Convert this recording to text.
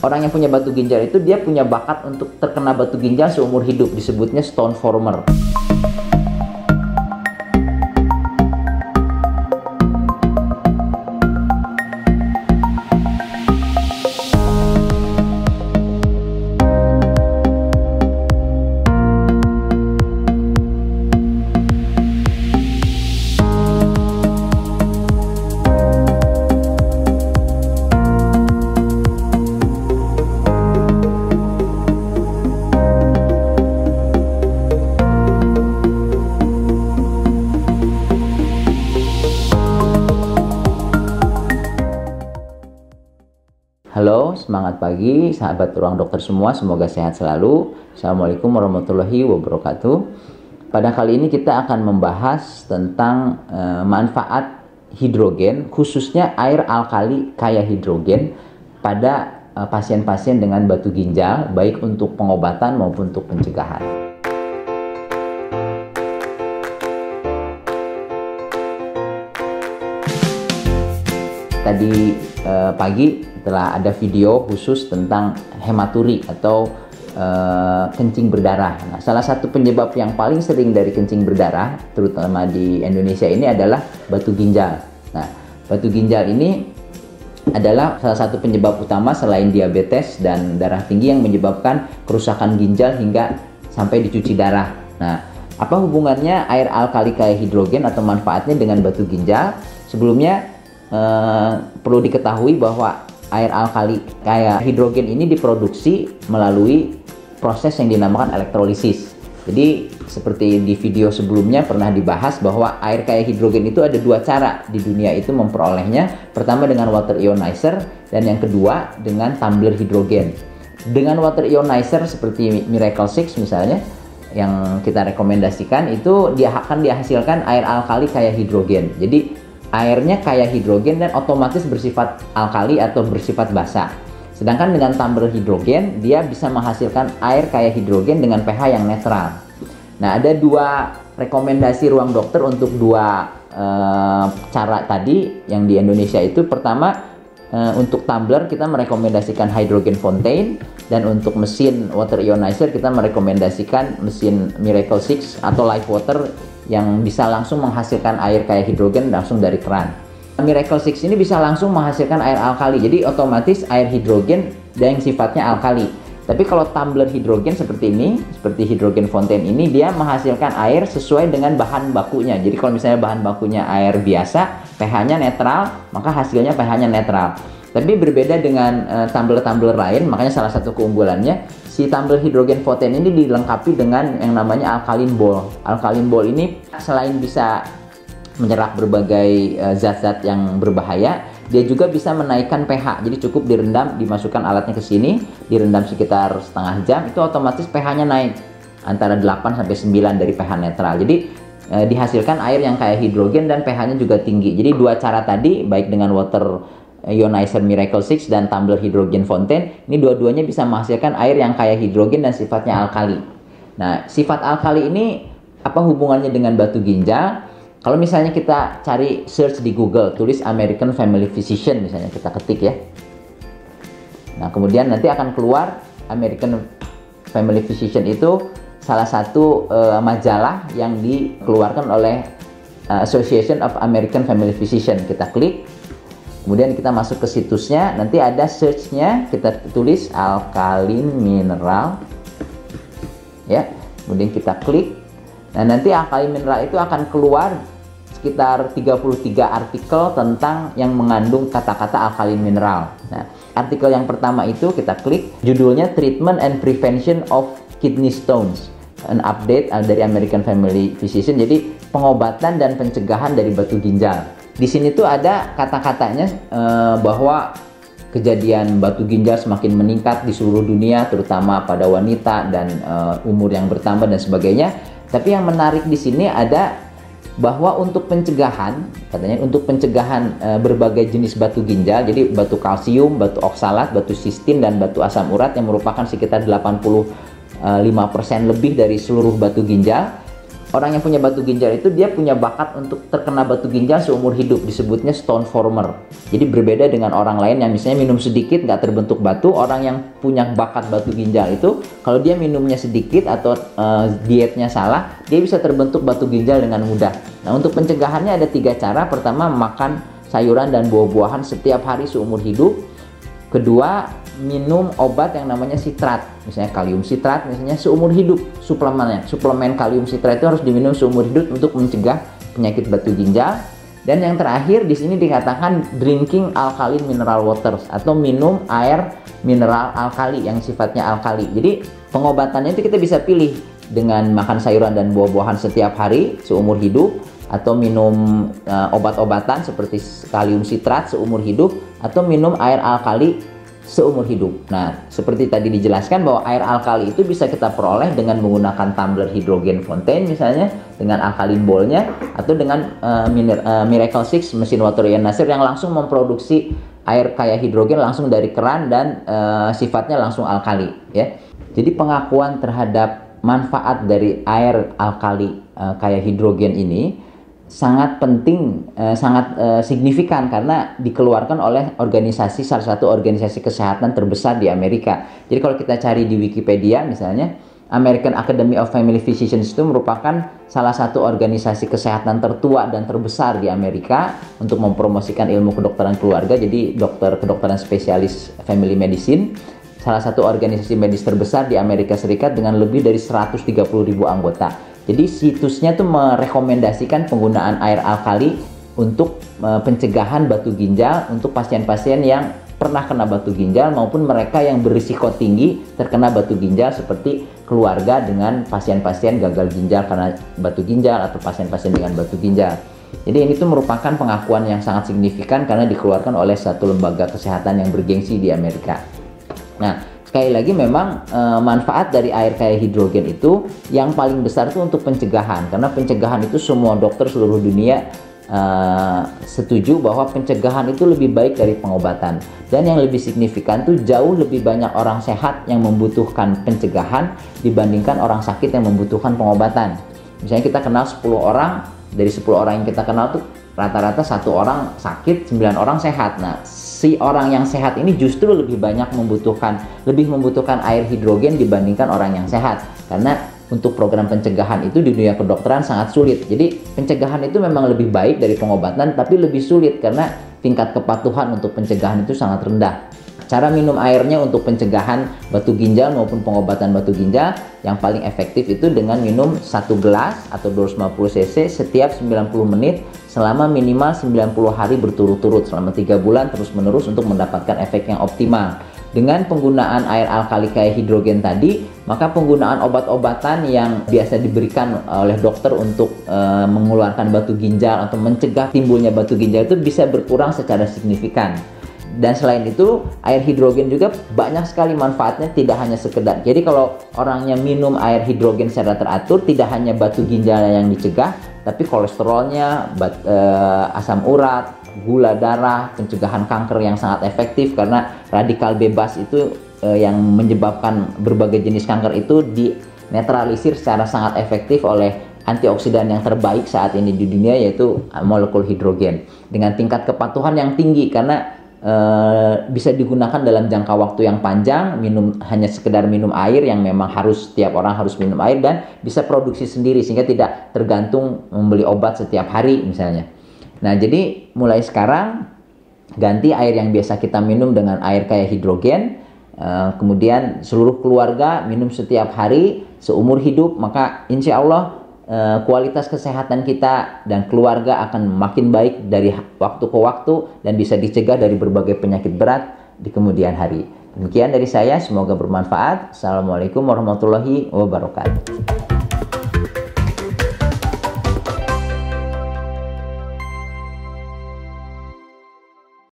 orang yang punya batu ginjal itu dia punya bakat untuk terkena batu ginjal seumur hidup, disebutnya stone former. Halo, semangat pagi sahabat Ruang Dokter semua, semoga sehat selalu. Assalamualaikum warahmatullahi wabarakatuh. Pada kali ini kita akan membahas tentang manfaat hidrogen, khususnya air alkali kaya hidrogen pada pasien-pasien dengan batu ginjal, baik untuk pengobatan maupun untuk pencegahan. Tadi pagi telah ada video khusus tentang hematuri atau kencing berdarah. Nah, salah satu penyebab yang paling sering dari kencing berdarah, terutama di Indonesia ini adalah batu ginjal. Nah, batu ginjal ini adalah salah satu penyebab utama selain diabetes dan darah tinggi yang menyebabkan kerusakan ginjal hingga sampai dicuci darah. Nah, apa hubungannya air alkali kaya hidrogen atau manfaatnya dengan batu ginjal? Sebelumnya perlu diketahui bahwa air alkali kaya hidrogen ini diproduksi melalui proses yang dinamakan elektrolisis. Jadi seperti di video sebelumnya pernah dibahas bahwa air kaya hidrogen itu ada dua cara di dunia itu memperolehnya. Pertama dengan water ionizer dan yang kedua dengan tumbler hidrogen. Dengan water ionizer seperti Miracle 6 misalnya yang kita rekomendasikan itu dia akan dihasilkan air alkali kaya hidrogen. Jadi airnya kaya hidrogen dan otomatis bersifat alkali atau bersifat basa. Sedangkan dengan tumbler hidrogen, dia bisa menghasilkan air kaya hidrogen dengan pH yang netral. Nah, ada dua rekomendasi Ruang Dokter untuk dua cara tadi yang di Indonesia itu. Pertama, untuk tumbler kita merekomendasikan hydrogen fountain, dan untuk mesin water ionizer kita merekomendasikan mesin Miracle 6 atau Life Water yang bisa langsung menghasilkan air kaya hidrogen langsung dari keran. Miracle 6 ini bisa langsung menghasilkan air alkali, jadi otomatis air hidrogen yang sifatnya alkali. Tapi kalau tumbler hidrogen seperti ini, seperti hydrogen fountain ini, dia menghasilkan air sesuai dengan bahan bakunya. Jadi kalau misalnya bahan bakunya air biasa, pH-nya netral, maka hasilnya pH-nya netral. Tapi berbeda dengan tumbler-tumbler lain, makanya salah satu keunggulannya, si tumbler hidrogen fountain ini dilengkapi dengan yang namanya alkaline ball. Alkaline ball ini selain bisa menyerap berbagai zat-zat yang berbahaya, dia juga bisa menaikkan pH. Jadi cukup direndam, dimasukkan alatnya ke sini, direndam sekitar setengah jam, itu otomatis pH-nya naik antara 8 sampai 9 dari pH netral. Jadi dihasilkan air yang kaya hidrogen dan pH-nya juga tinggi. Jadi dua cara tadi, baik dengan water ionizer Miracle 6 dan tumbler hidrogen fountain, ini dua-duanya bisa menghasilkan air yang kaya hidrogen dan sifatnya alkali. Nah, sifat alkali ini apa hubungannya dengan batu ginjal? Kalau misalnya kita cari search di Google, tulis American Family Physician misalnya, kita ketik ya. Nah, kemudian nanti akan keluar American Family Physician itu salah satu majalah yang dikeluarkan oleh Association of American Family Physician. Kita klik, kemudian kita masuk ke situsnya, nanti ada search-nya, kita tulis alkaline mineral, ya. Kemudian kita klik, nah nanti alkaline mineral itu akan keluar sekitar 33 artikel tentang yang mengandung kata-kata alkaline mineral. Nah, artikel yang pertama itu kita klik, judulnya Treatment and Prevention of Kidney Stones, an update dari American Family Physician. Jadi pengobatan dan pencegahan dari batu ginjal. Di sini tuh ada kata-katanya bahwa kejadian batu ginjal semakin meningkat di seluruh dunia, terutama pada wanita dan umur yang bertambah dan sebagainya. Tapi yang menarik di sini ada bahwa untuk pencegahan, katanya untuk pencegahan berbagai jenis batu ginjal, jadi batu kalsium, batu oksalat, batu sistin, dan batu asam urat yang merupakan sekitar 85% lebih dari seluruh batu ginjal, orang yang punya batu ginjal itu dia punya bakat untuk terkena batu ginjal seumur hidup, disebutnya stone former. Jadi berbeda dengan orang lain yang misalnya minum sedikit nggak terbentuk batu. Orang yang punya bakat batu ginjal itu kalau dia minumnya sedikit atau dietnya salah, dia bisa terbentuk batu ginjal dengan mudah. Nah, untuk pencegahannya ada 3 cara. Pertama, makan sayuran dan buah-buahan setiap hari seumur hidup. Kedua, minum obat yang namanya sitrat, misalnya kalium sitrat, misalnya seumur hidup. Suplemen kalium sitrat itu harus diminum seumur hidup untuk mencegah penyakit batu ginjal. Dan yang terakhir di sini dikatakan drinking alkaline mineral waters, atau minum air mineral alkali yang sifatnya alkali. Jadi pengobatannya itu kita bisa pilih dengan makan sayuran dan buah-buahan setiap hari seumur hidup, atau minum obat-obatan seperti kalium sitrat seumur hidup, atau minum air alkali seumur hidup. Nah, seperti tadi dijelaskan bahwa air alkali itu bisa kita peroleh dengan menggunakan tumbler hidrogen fontaine misalnya, dengan alkalin ballnya, atau dengan Miracle 6 mesin water ionazer yang langsung memproduksi air kaya hidrogen langsung dari keran dan sifatnya langsung alkali ya. Jadi pengakuan terhadap manfaat dari air alkali kaya hidrogen ini sangat penting, sangat signifikan karena dikeluarkan oleh salah satu organisasi kesehatan terbesar di Amerika. Jadi kalau kita cari di Wikipedia misalnya, American Academy of Family Physicians itu merupakan salah satu organisasi kesehatan tertua dan terbesar di Amerika untuk mempromosikan ilmu kedokteran keluarga. Jadi kedokteran spesialis family medicine, salah satu organisasi medis terbesar di Amerika Serikat dengan lebih dari 130.000 anggota. Jadi situsnya tuh merekomendasikan penggunaan air alkali untuk pencegahan batu ginjal untuk pasien-pasien yang pernah kena batu ginjal maupun mereka yang berisiko tinggi terkena batu ginjal, seperti keluarga dengan pasien-pasien gagal ginjal karena batu ginjal atau pasien-pasien dengan batu ginjal. Jadi ini tuh merupakan pengakuan yang sangat signifikan karena dikeluarkan oleh satu lembaga kesehatan yang bergengsi di Amerika. Nah, sekali lagi memang manfaat dari air kaya hidrogen itu yang paling besar itu untuk pencegahan, karena pencegahan itu semua dokter seluruh dunia setuju bahwa pencegahan itu lebih baik dari pengobatan. Dan yang lebih signifikan tuh jauh lebih banyak orang sehat yang membutuhkan pencegahan dibandingkan orang sakit yang membutuhkan pengobatan. Misalnya kita kenal 10 orang, dari 10 orang yang kita kenal tuh rata-rata 1 orang sakit, 9 orang sehat. Nah, si orang yang sehat ini justru lebih membutuhkan air hidrogen dibandingkan orang yang sehat, karena untuk program pencegahan itu di dunia kedokteran sangat sulit. Jadi pencegahan itu memang lebih baik dari pengobatan, tapi lebih sulit karena tingkat kepatuhan untuk pencegahan itu sangat rendah. Cara minum airnya untuk pencegahan batu ginjal maupun pengobatan batu ginjal yang paling efektif itu dengan minum 1 gelas atau 250 cc setiap 90 menit selama minimal 90 hari berturut-turut selama 3 bulan terus menerus untuk mendapatkan efek yang optimal. Dengan penggunaan air alkali kaya hidrogen tadi, maka penggunaan obat-obatan yang biasa diberikan oleh dokter untuk mengeluarkan batu ginjal atau mencegah timbulnya batu ginjal itu bisa berkurang secara signifikan. Dan selain itu, air hidrogen juga banyak sekali manfaatnya, tidak hanya sekedar. Jadi kalau orangnya minum air hidrogen secara teratur, tidak hanya batu ginjal yang dicegah, tapi kolesterolnya, asam urat, gula darah, pencegahan kanker yang sangat efektif karena radikal bebas itu yang menyebabkan berbagai jenis kanker itu dinetralisir secara sangat efektif oleh antioksidan yang terbaik saat ini di dunia, yaitu molekul hidrogen dengan tingkat kepatuhan yang tinggi karena bisa digunakan dalam jangka waktu yang panjang, hanya sekedar minum air yang memang setiap orang harus minum air, dan bisa produksi sendiri sehingga tidak tergantung membeli obat setiap hari misalnya. Nah, jadi mulai sekarang ganti air yang biasa kita minum dengan air kaya hidrogen, kemudian seluruh keluarga minum setiap hari seumur hidup, maka insya Allah kualitas kesehatan kita dan keluarga akan makin baik dari waktu ke waktu dan bisa dicegah dari berbagai penyakit berat di kemudian hari. Demikian dari saya, semoga bermanfaat. Assalamualaikum warahmatullahi wabarakatuh.